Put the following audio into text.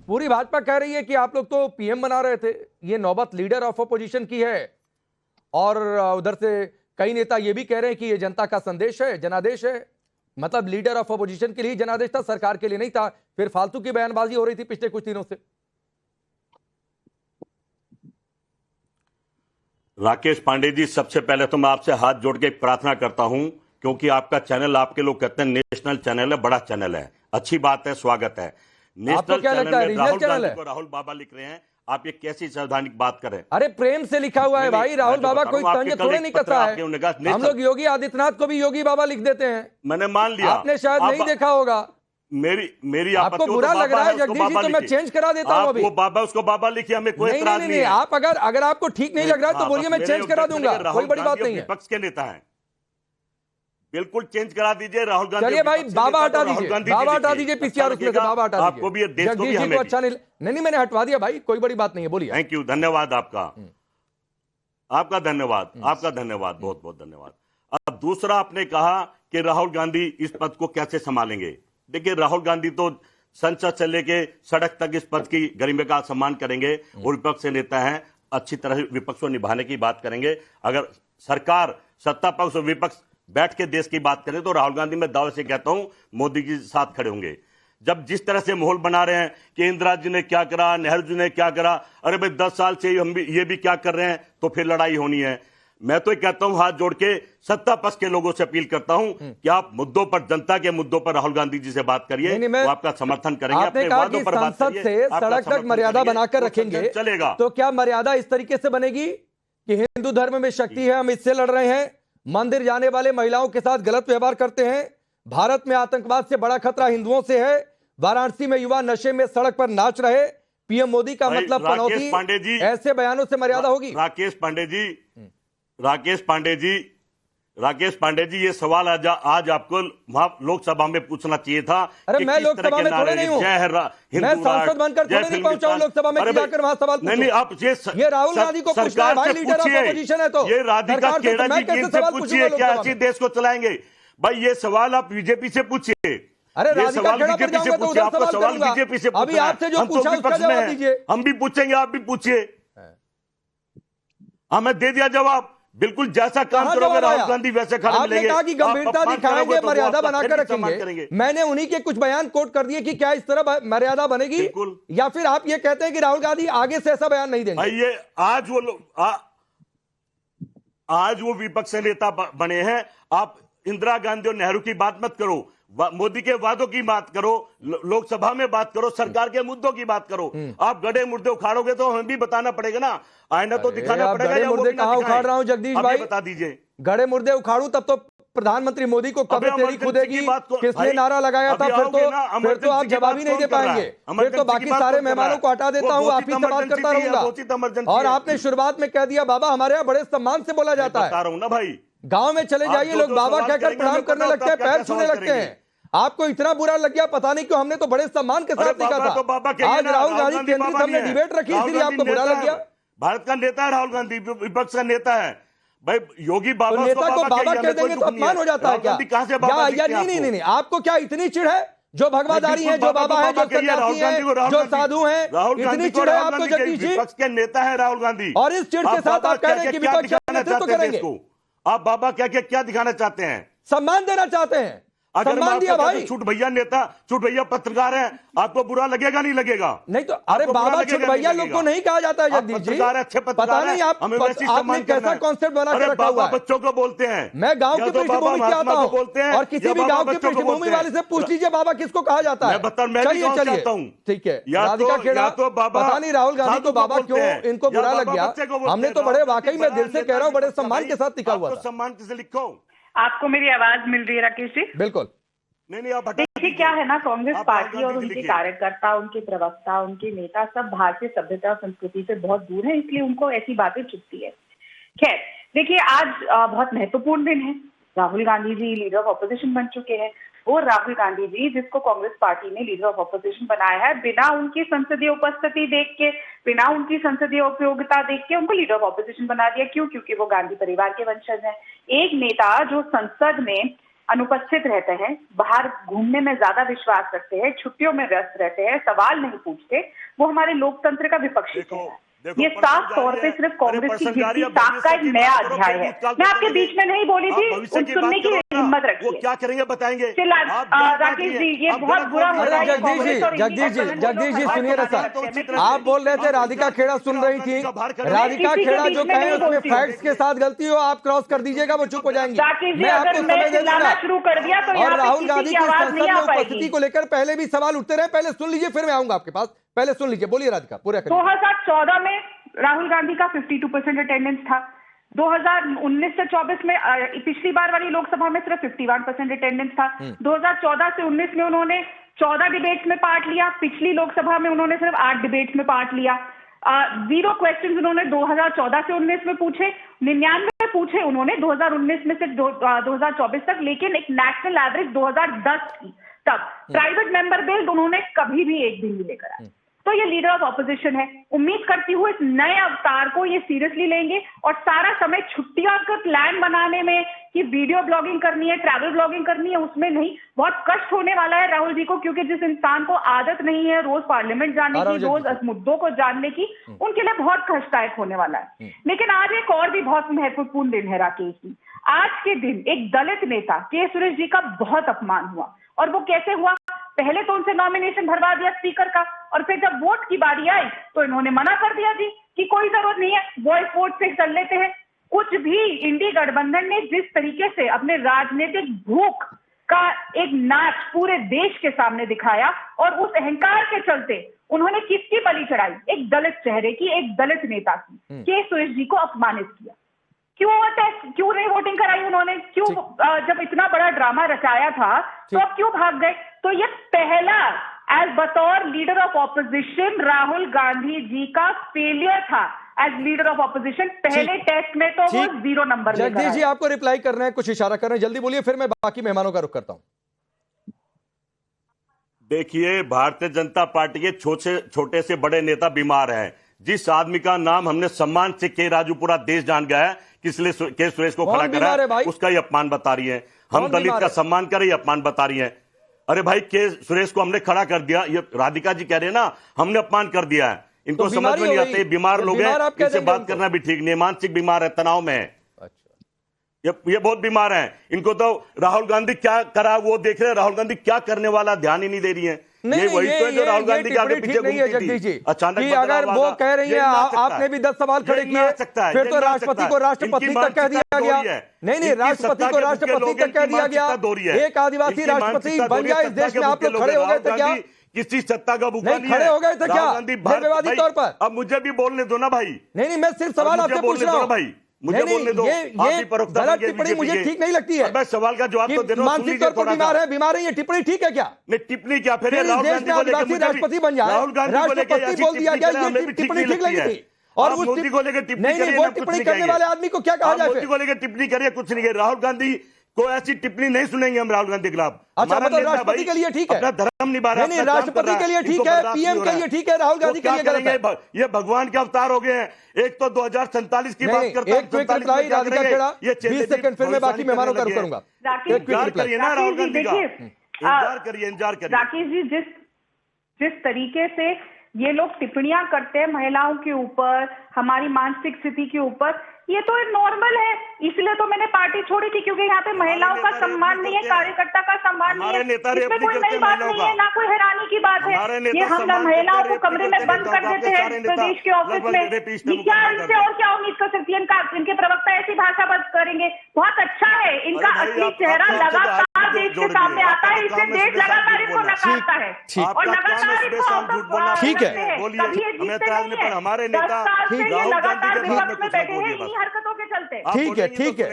पूरी भाजपा कह रही है कि आप लोग तो पीएम बना रहे थे, ये नौबत लीडर ऑफ अपोजिशन की है। और उधर से कई नेता ये भी कह रहे हैं कि ये जनता का संदेश है, जनादेश है। मतलब लीडर ऑफ अपोजिशन के लिए जनादेश था, सरकार के लिए नहीं था। फिर फालतू की बयानबाजी हो रही थी पिछले कुछ दिनों से। राकेश पांडे जी, सबसे पहले तो मैं आपसे हाथ जोड़ के एक प्रार्थना करता हूं, क्योंकि आपका चैनल, आपके लोग कहते हैं नेशनल चैनल है, बड़ा चैनल है, अच्छी बात है, स्वागत है। नेशनल चैनल में राहुल गांधी को राहुल बाबा लिख रहे हैं, आप ये कैसी संवैधानिक बात करें? अरे प्रेम से लिखा हुआ है भाई, राहुल बाबा कोई तंज थोड़े नहीं कसा है। हम लोग योगी आदित्यनाथ को भी योगी बाबा लिख देते हैं। मैंने मान लिया, आपने शायद नहीं देखा होगा। मेरी आपको बुरा लग रहा है जगदीश जी, तो मैं चेंज करा देता हूं अभी। वो बाबा, उसको बाबा लिखिए, हमें कोई एतराज नहीं है। आप अगर आपको ठीक नहीं लग रहा है तो बोलिए, मैं चेंज करा दूंगा, कोई बड़ी बात नहीं है। विपक्ष के नेता हैं, बिल्कुल चेंज करा दीजिए। राहुल गांधी, चलिए भाई, बाबा हटा दीजिए, बाबा हटा दीजिए पीसीआर उसमें से, बाबा हटा दीजिए। आपको भी देश को भी जगदीश जी को अच्छा नहीं, मैंने हटवा दिया भाई, कोई बड़ी बात नहीं है, बोलिए। थैंक यू, धन्यवाद आपका, आपका धन्यवाद, आपका धन्यवाद, बहुत बहुत धन्यवाद। अब दूसरा, आपने कहा कि राहुल गांधी इस पद को कैसे संभालेंगे। देखिए, राहुल गांधी तो संसद से लेके सड़क तक इस पद की गरिमा का सम्मान करेंगे और विपक्ष के नेता हैं, अच्छी तरह विपक्ष को निभाने की बात करेंगे। अगर सरकार, सत्ता पक्ष और विपक्ष बैठ के देश की बात करें तो राहुल गांधी, मैं दावे से कहता हूं, मोदी के साथ खड़े होंगे। जब जिस तरह से माहौल बना रहे हैं कि इंदिरा जी ने क्या करा, नेहरू जी ने क्या करा, अरे भाई 10 साल से हम भी ये भी क्या कर रहे हैं, तो फिर लड़ाई होनी है। मैं तो कहता हूं, हाथ जोड़ के सत्ता पक्ष के लोगों से अपील करता हूं कि आप मुद्दों पर, जनता के मुद्दों पर राहुल गांधी जी से बात करिए, वो आपका समर्थन करेंगे। आपने कहा कि संसद से सड़क तक मर्यादा बनाकर रखेंगे, चलेगा। तो क्या मर्यादा इस तरीके से बनेगी कि हिंदू धर्म में शक्ति है, हम इससे लड़ रहे हैं, मंदिर जाने वाले महिलाओं के साथ गलत व्यवहार करते हैं, भारत में आतंकवाद से बड़ा खतरा हिंदुओं से है, वाराणसी में युवा नशे में सड़क पर नाच रहे, पीएम मोदी का मतलब पनौती, ऐसे बयानों से मर्यादा होगी? राकेश पांडे जी, ये सवाल आज आपको वहां लोकसभा में पूछना चाहिए था। अरे मैं लोकसभा में थोड़े नहीं हूं, मैं सांसद बनकर थोड़े नहीं पहुंचा हूं लोकसभा में, जाकर वहां सवाल पूछो। नहीं, आप ये राहुल गांधी को पूछना है भाई, लीडर ऑफ अपोजिशन है, तो ये राधिका खेड़ा जी से पूछिए, क्या ऐसे देश को चलाएंगे? भाई ये सवाल आप बीजेपी से पूछिए। अरे राधिका खेड़ा पर जाऊंगा तो उधर सवाल करूंगा। बीजेपी से अभी आपसे जो पूछा उसका जवाब दीजिए। हम भी पूछेंगे, आप भी पूछिए, हमें दे दिया जवाब। बिल्कुल जैसा काम करोगे राहुल गांधी वैसे खड़े मिलेंगे। आपने कहा कि गंभीरता दिखाएंगे, मर्यादा बनाकर रखेंगे। मैंने उन्हीं के कुछ बयान कोट कर दिए कि क्या इस तरह मर्यादा बनेगी, या फिर आप ये कहते हैं कि राहुल गांधी आगे से ऐसा बयान नहीं देंगे? भाई ये आज वो विपक्ष नेता बने हैं। आप इंदिरा गांधी और नेहरू की बात मत करो, मोदी के वादों की बात करो, लोकसभा में बात करो, सरकार के मुद्दों की बात करो। आप गड़े मुर्दे उखाड़ोगे तो हमें भी बताना पड़ेगा ना, आईना तो दिखाना पड़ेगा। गड़े मुर्दे कहां उखाड़ रहा हूं जगदीश भाई, बता दीजिए। गड़े मुर्दे उखाड़ू तब तो प्रधानमंत्री मोदी को कब्र तेरी खुदेगी किसने नारा लगाया था, फिर तो आप जवाब ही नहीं दे पाएंगे। फिर तो बाकी सारे मेहमानों को हटा देता हूं, आप ही से बात करता रहूंगा। और आपने शुरुआत में कह दिया बाबा हमारे यहाँ बड़े सम्मान से बोला जाता है ना भाई, गांव में चले जाइए, लोग बाबा कहकर प्रणाम करने लगते हैं, पैर छूने लगते हैं। आपको इतना बुरा लग गया, पता नहीं क्यों, हमने तो बड़े सम्मान के साथ देखा था। आज राहुल गांधी केंद्रित हमने डिबेट रखी, इसलिए आपको बुरा लग गया। भारत का नेता है राहुल गांधी, विपक्ष का नेता है भाई। योगी बाबा तो नेता को बाबा कह देंगे तो अपमान हो जाता है क्या? नहीं, आपको क्या इतनी चिढ़ है? जो भगवादारी है, जो बाबा है, जो सन्यासी है, जो साधु है, इतनी चिढ़ है आपको जगदीश जी? विपक्ष के नेता है राहुल गांधी, और इस चिढ़ के साथ आप कह रहे हैं कि विपक्ष का नेतृत्व करेंगे। आप बाबा क्या दिखाना चाहते हैं? सम्मान देना चाहते हैं, अगर सम्मान दिया भाई। छुट भैया नेता, छुट भैया पत्रकार है, आपको बुरा लगेगा नहीं लगेगा? नहीं तो अरे बाबा छुट भैया लोग को नहीं कहा जाता है जगदीश जी, पता नहीं आपने कैसा कॉन्सेप्ट बना के रखा हुआ है। बच्चों को बोलते हैं, मैं गांव की पृष्ठभूमि से आता हूं, और किसी भी गांव की पृष्ठभूमि वाले से पूछ लीजिए बाबा किसको कहा जाता है। चलिए ठीक है, राधिका खेड़ा, पता नहीं राहुल गांधी को बाबा क्यों इनको बुरा लग गया। हमने तो बड़े वाकई में दिल से कह रहा हूँ, बड़े सम्मान के साथ लिखा हुआ था। सम्मान किसे लिखो? आपको मेरी आवाज मिल रही है राकेश जी? बिल्कुल। नहीं, आप देखिए क्या है ना, कांग्रेस पार्टी और उनके कार्यकर्ता, उनके प्रवक्ता, उनके नेता सब भारतीय सभ्यता और संस्कृति से बहुत दूर है, इसलिए उनको ऐसी बातें चुभती है। खैर देखिए, आज बहुत महत्वपूर्ण दिन है। राहुल गांधी जी लीडर ऑफ ऑपोजिशन बन चुके हैं। वो राहुल गांधी जी जिसको कांग्रेस पार्टी ने लीडर ऑफ ऑपोजिशन बनाया है, बिना उनकी संसदीय उपस्थिति देख के, बिना उनकी संसदीय उपयोगिता देख के उनको लीडर ऑफ ऑपोजिशन बना दिया। क्यों? क्योंकि वो गांधी परिवार के वंशज हैं। एक नेता जो संसद में अनुपस्थित रहते हैं, बाहर घूमने में ज्यादा विश्वास रखते हैं, छुट्टियों में व्यस्त रहते हैं, सवाल नहीं पूछते, वो हमारे लोकतंत्र का विपक्षी है। ये साफ तौर पे सिर्फ कांग्रेस की गिरती ताक का एक नया अध्याय है। मैं आपके बीच में नहीं बोली थी, सुनने की हिम्मत रखिए। वो क्या करेंगे बताएंगे। राकेश जी, ये बहुत बुरा हो रहा है। जगदीश जी सुनिए ना सर, आप बोल रहे थे राधिका खेड़ा सुन रही थी, राधिका खेड़ा जो कहे उसमें फैक्ट्स के साथ गलती हो, आप क्रॉस कर दीजिएगा, वो चुप हो जाएंगे। मैं आपको समय दे दूंगा शुरू कर दिया तो और राहुल गांधी की संसद में उपस्थिति को लेकर पहले भी सवाल उठते रहे, पहले सुन लीजिए फिर मैं आऊंगा आपके पास, पहले सुन लीजिए, बोलिए राधिका पूरा। 2014 में राहुल गांधी का 52% अटेंडेंस था, 2019 से 24 में पिछली बार वाली लोकसभा में सिर्फ 51% अटेंडेंस था, 2014 से 19 में उन्होंने 14 डिबेट्स में पार्ट लिया, पिछली लोकसभा में उन्होंने सिर्फ 8 डिबेट्स में पार्ट लिया, 0 क्वेश्चंस उन्होंने 2014 से 19 में पूछे, 99 पूछे उन्होंने 2019 में से 2024 तक, लेकिन एक नेशनल एवरेज 2010 थी तब। प्राइवेट मेंबर बिल उन्होंने कभी भी एक दिन नहीं लेकर आए। तो ये लीडर ऑफ ऑपोजिशन है। उम्मीद करती हूँ इस नए अवतार को ये सीरियसली लेंगे और सारा समय छुट्टियों का प्लान बनाने में कि वीडियो ब्लॉगिंग करनी है, ट्रैवल ब्लॉगिंग करनी है, उसमें नहीं। बहुत कष्ट होने वाला है राहुल जी को, क्योंकि जिस इंसान को आदत नहीं है रोज पार्लियामेंट जाने की, रोज मुद्दों को जानने की, उनके लिए बहुत कष्टदायक होने वाला है। लेकिन आज एक और भी बहुत महत्वपूर्ण दिन है राकेश जी। आज के दिन एक दलित नेता के सुरेश जी का बहुत अपमान हुआ, और वो कैसे हुआ? पहले तो उनसे नॉमिनेशन भरवा दिया स्पीकर का, और फिर जब वोट की बारी आई तो इन्होंने मना कर दिया जी कि कोई जरूरत नहीं है, वॉइस वोट से कर लेते हैं। कुछ भी इंडी गठबंधन ने जिस तरीके से अपने राजनीतिक भूख का एक नाच पूरे देश के सामने दिखाया, और उस अहंकार के चलते उन्होंने किसकी बलि चढ़ाई? एक दलित चेहरे की, एक दलित नेता की, के सुरेश जी को अपमानित किया। क्यों नहीं वोटिंग कराई उन्होंने? क्यों जब इतना बड़ा ड्रामा रचाया था तो अब क्यों भाग गए? तो ये पहला एज बतौर leader of opposition Rahul Gandhi ji का फेलियर था एज लीडर ऑफ ऑपोजिशन। पहले टेस्ट में तो वो 0 नंबर। जगदीश जी आपको रिप्लाई करना है, कुछ इशारा कर रहे हैं, जल्दी बोलिए, फिर मैं बाकी मेहमानों का रुख करता हूं। देखिए, भारतीय जनता पार्टी के छोटे से बड़े नेता बीमार हैं। जिस आदमी का नाम हमने सम्मान से के राजू पूरा देश जान गया है, किसलिए के सुरेश को खड़ा करा, उसका ही अपमान बता रही है। हम दलित का सम्मान करें, अपमान बता रही है। अरे भाई, के सुरेश को हमने खड़ा कर दिया, ये राधिका जी कह रहे हैं ना, हमने अपमान कर दिया है। इनको तो समझ में नहीं आते, बीमार लोग हैं, इनसे बात करना भी ठीक नहीं, मानसिक बीमार है, तनाव में है। ये बहुत बीमार हैं। इनको तो राहुल गांधी क्या करा वो देख रहे हैं, राहुल गांधी क्या करने वाला ध्यान ही नहीं दे रही है। ये वही तो है जो राहुल गांधी के आगे पीछे घूमती थी। अचानक अगर वो कह रही है, आपने भी 10 सवाल खड़े किए, फिर तो राष्ट्रपति को राष्ट्रपति तक कह दिया गया। नहीं, राष्ट्रपति को राष्ट्रपति तक कह दिया गया। एक आदिवासी राष्ट्रपति बन जाए इस देश में, आप लोग खड़े हो गए थे क्या? किसी सत्ता का भूखा नहीं खड़े हो गए थे क्या निर्विवादी तौर पर? अब मुझे भी बोलने दो ना भाई। नहीं, मैं सिर्फ सवाल आपसे पूछ रहा हूँ भाई, मुझे बोलने दो। ये गलत टिप्पणी मुझे ठीक नहीं लगती है। मैं सवाल का जवाब तो दे रहा हूं। मानसिक तौर पर बीमार है, ये टिप्पणी ठीक है क्या? नहीं, टिप्पणी क्या? फिर राहुल गांधी को लेकर राष्ट्रपति बन जाए, राष्ट्रपति बोल दिया गया, ये टिप्पणी ठीक लगी थी। और उस मोदी को लेकर टिप्पणी नहीं, वो टिप्पणी करने वाले आदमी को क्या कहा जाए? मोदी को लेकर टिप्पणी करिए, कुछ नहीं। राहुल गांधी को ऐसी टिप्पणी नहीं सुनेंगे हम राहुल गांधी के खिलाफ। अच्छा, मतलब राष्ट्रपति के लिए ठीक है, अपना धर्म निभा रहा है। नहीं, राष्ट्रपति के लिए ठीक है, पीएम के लिए ठीक है, राहुल गांधी के लिए गलत है। ये भगवान के अवतार हो गए हैं। एक तो 2047 की बात करता हूं, 20 सेकंड, फिर मैं बाकी मेहमानों का रुख करूंगा। इंतजार करिए ना राहुल गांधी का, इंतजार करिए। राकेश जी, जिस तरीके से ये लोग टिप्पणियां करते हैं महिलाओं के ऊपर, हमारी मानसिक स्थिति के ऊपर, ये तो नॉर्मल है। इसलिए तो मैंने पार्टी छोड़ी थी, क्योंकि यहाँ पे महिलाओं का सम्मान नहीं है, कार्यकर्ता का सम्मान नहीं है। इसमें कोई नई बात नहीं है, ना कोई हैरानी की बात है। ये हम महिलाओं को कमरे में बंद कर देते हैं प्रदेश के ऑफिस में, क्या इनसे और क्या उम्मीद कर सकती है? इनके प्रवक्ता ऐसी भाषा बंद करेंगे? बहुत अच्छा है, इनका असली चेहरा लगातार देश के सामने आता है, इससे देश लगातार इनको नकारता है और लगातार इनको ठीक है। हमारे नेता लगातार विपक्ष में बैठे हैं इन्हीं हरकतों के चलते। ठीक है।